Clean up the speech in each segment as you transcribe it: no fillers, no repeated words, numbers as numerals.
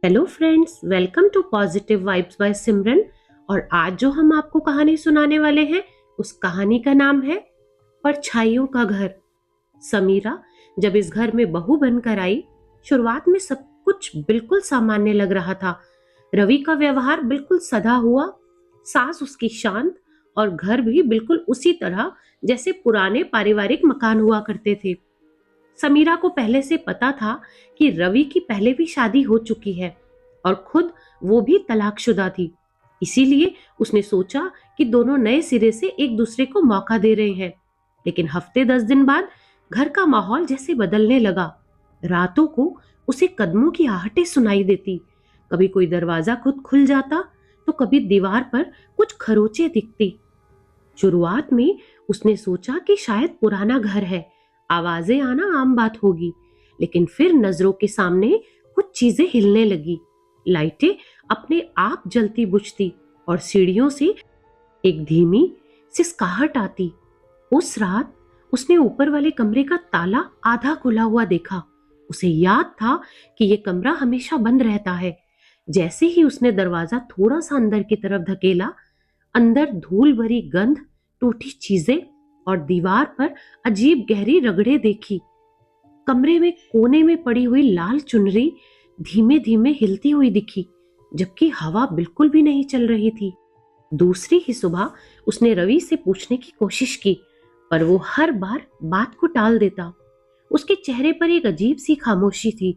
Hello friends, welcome to positive vibes by Simran. और आज जो हम आपको कहानी सुनाने वाले हैं उस कहानी का नाम है परछाइयों का घर। समीरा जब इस घर में बहू बनकर आई, शुरुआत में सब कुछ बिल्कुल सामान्य लग रहा था। रवि का व्यवहार बिल्कुल सधा हुआ, सास उसकी शांत और घर भी बिल्कुल उसी तरह जैसे पुराने पारिवारिक मकान हुआ करते थे। समीरा को पहले से पता था कि रवि की पहले भी शादी हो चुकी है और खुद वो भी तलाकशुदा थी। इसीलिए उसने सोचा कि दोनों नए सिरे से एक दूसरे को मौका दे रहे हैं। लेकिन हफ्ते 10 दिन बाद घर का माहौल जैसे बदलने लगा। रातों को उसे कदमों की आहटें सुनाई देती। कभी कोई दरवाजा खुद खुल जाता तो कभी दीवार पर कुछ खरोंचे दिखती। शुरुआत में उसने सोचा कि शायद पुराना घर है, आवाजें आना आम बात होगी। लेकिन फिर नजरों के सामने कुछ चीजें हिलने लगी। लाइटें अपने आप जलती बुझती और सीढ़ियों से एक धीमी सिसकाहट आती। उस रात उसने ऊपर वाले कमरे का ताला आधा खुला हुआ देखा। उसे याद था कि यह कमरा हमेशा बंद रहता है। जैसे ही उसने दरवाजा थोड़ा सा अंदर की तरफ धकेला, अंदर धूल भरी गंध, टूटी चीजें और दीवार पर अजीब गहरी रगड़े देखी। कमरे में कोने में पड़ी हुई लाल चुनरी धीमे धीमे हिलती हुई दिखी, जबकि हवा बिल्कुल भी नहीं चल रही थी। दूसरी ही सुबह उसने रवि से पूछने की कोशिश की, पर वो हर बार बात को टाल देता। उसके चेहरे पर एक अजीब सी खामोशी थी।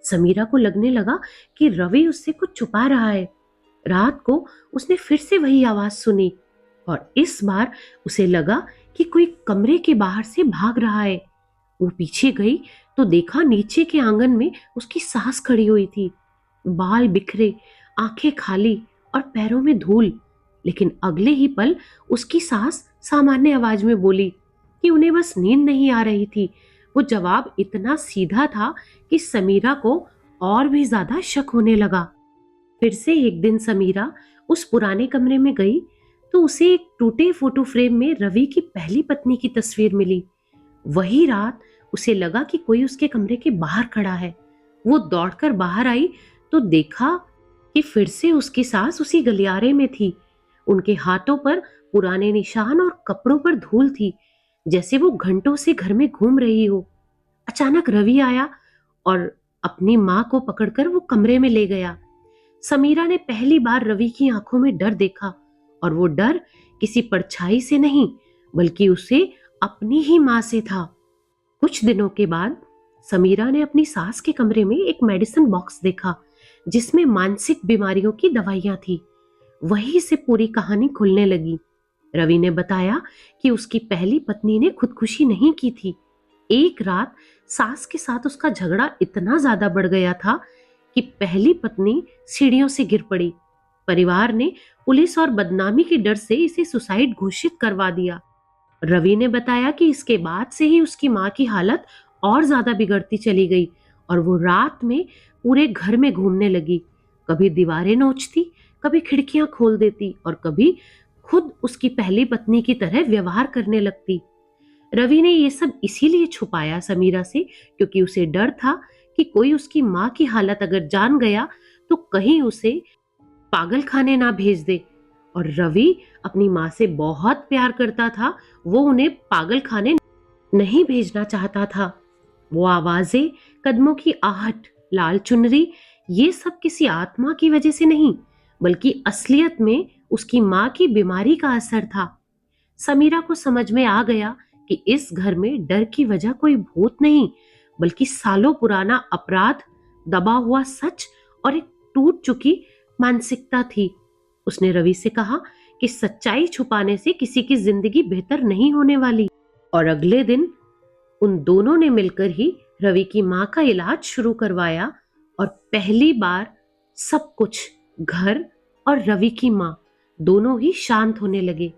समीरा को लगने लगा कि रवि उससे कुछ छुपा रहा है। रात को उसने फिर से वही आवाज सुनी और इस बार उसे लगा कि कोई कमरे के बाहर से भाग रहा है। वो पीछे गई तो देखा नीचे के आंगन में उसकी सास खड़ी हुई थी, बाल बिखरे, आंखें खाली और पैरों में धूल। लेकिन अगले ही पल उसकी सास सामान्य आवाज में बोली कि उन्हें बस नींद नहीं आ रही थी। वो जवाब इतना सीधा था कि समीरा को और भी ज्यादा शक होने लगा। फिर से एक दिन समीरा उस पुराने कमरे में गई तो उसे एक टूटे फोटो फ्रेम में रवि की पहली पत्नी की तस्वीर मिली। वही रात उसे लगा कि कोई उसके कमरे के बाहर खड़ा है। वो दौड़कर बाहर आई तो देखा कि फिर से उसकी सास उसी गलियारे में थी। उनके हाथों पर पुराने निशान और कपड़ों पर धूल थी, जैसे वो घंटों से घर में घूम रही हो। अचानक रवि आया और अपनी मां को पकड़कर वो कमरे में ले गया। समीरा ने पहली बार रवि की आंखों में डर देखा, और वो डर किसी परछाई से नहीं बल्कि उसे अपनी ही मां से था। कुछ दिनों के बाद समीरा ने अपनी सास के कमरे में एक मेडिसिन बॉक्स देखा जिसमें मानसिक बीमारियों की दवाइयां थी। वहीं से पूरी कहानी खुलने लगी। रवि ने बताया कि उसकी पहली पत्नी ने खुदकुशी नहीं की थी। एक रात सास के साथ उसका झगड़ा इतना ज्यादा बढ़ गया था कि पहली पत्नी सीढ़ियों से गिर पड़ी। परिवार ने पुलिस और बदनामी के डर से इसे सुसाइड घोषित करवा दिया। रवि ने बताया कि इसके बाद से ही उसकी मां की हालत और ज्यादा बिगड़ती चली गई और वो रात में पूरे घर में घूमने लगी। कभी दीवारें नोचती, कभी खिड़कियां खोल देती और कभी खुद उसकी पहली पत्नी की तरह व्यवहार करने लगती। रवि ने ये सब इसीलिए छुपाया समीरा से क्योंकि उसे डर था कि कोई उसकी मां की हालत अगर जान गया तो कहीं उसे पागल खाने ना भेज दे। और रवि अपनी मां से बहुत प्यार करता था, वो उन्हें पागल खाने नहीं भेजना चाहता था। वो आवाजें, कदमों की आहट, लाल चुनरी, ये सब किसी आत्मा की वजह से नहीं बल्कि असलियत में उसकी मां की बीमारी का असर था। समीरा को समझ में आ गया कि इस घर में डर की वजह कोई भूत नहीं बल्कि सालों पुराना अपराध, दबा हुआ सच और एक टूट चुकी मानसिकता थी। उसने रवि से कहा कि सच्चाई छुपाने से किसी की जिंदगी बेहतर नहीं होने वाली। और अगले दिन उन दोनों ने मिलकर ही रवि की मां का इलाज शुरू करवाया और पहली बार सब कुछ, घर और रवि की मां, दोनों ही शांत होने लगे।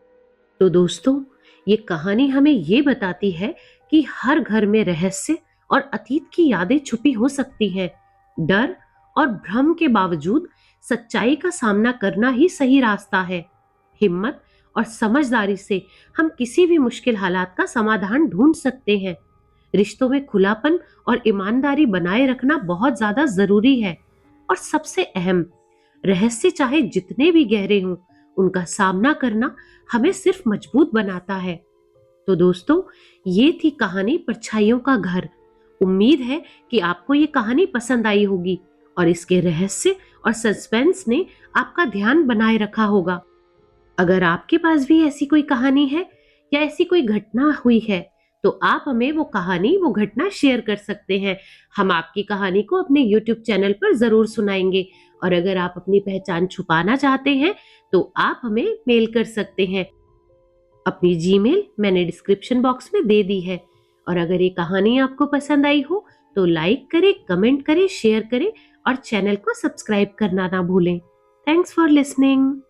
तो दोस्तों, ये कहानी हमें ये बताती है कि हर घर में रहस्य और अतीत की यादें छुपी हो सकती हैं। डर और भ्रम के बावजूद सच्चाई का सामना करना ही सही रास्ता है। हिम्मत और समझदारी से हम किसी भी मुश्किल हालात का समाधान ढूंढ सकते हैं। रिश्तों में खुलापन और ईमानदारी बनाए रखना बहुत ज्यादा जरूरी है। और सबसे अहम, रहस्य चाहे जितने भी गहरे हों, उनका सामना करना हमें सिर्फ मजबूत बनाता है। तो दोस्तों, ये थी कहानी परछाइयों का घर। उम्मीद है कि आपको ये कहानी पसंद आई होगी और इसके रहस्य और सस्पेंस ने आपका ध्यान बनाए रखा होगा। अगर आपके पास भी ऐसी कोई कहानी है या ऐसी कोई घटना हुई है, तो आप हमें वो कहानी, वो घटना शेयर कर सकते हैं। हम आपकी कहानी को अपने YouTube चैनल पर जरूर सुनाएंगे। और अगर आप अपनी पहचान छुपाना चाहते हैं, तो आप हमें मेल कर सकते हैं। अपनी जीमेल मैंने डिस्क्रिप्शन बॉक्स में दे दी है। और अगर ये कहानी आपको पसंद आई हो, तो लाइक करें, कमेंट करें, शेयर करें और चैनल को सब्सक्राइब करना ना भूलें। Thanks for listening.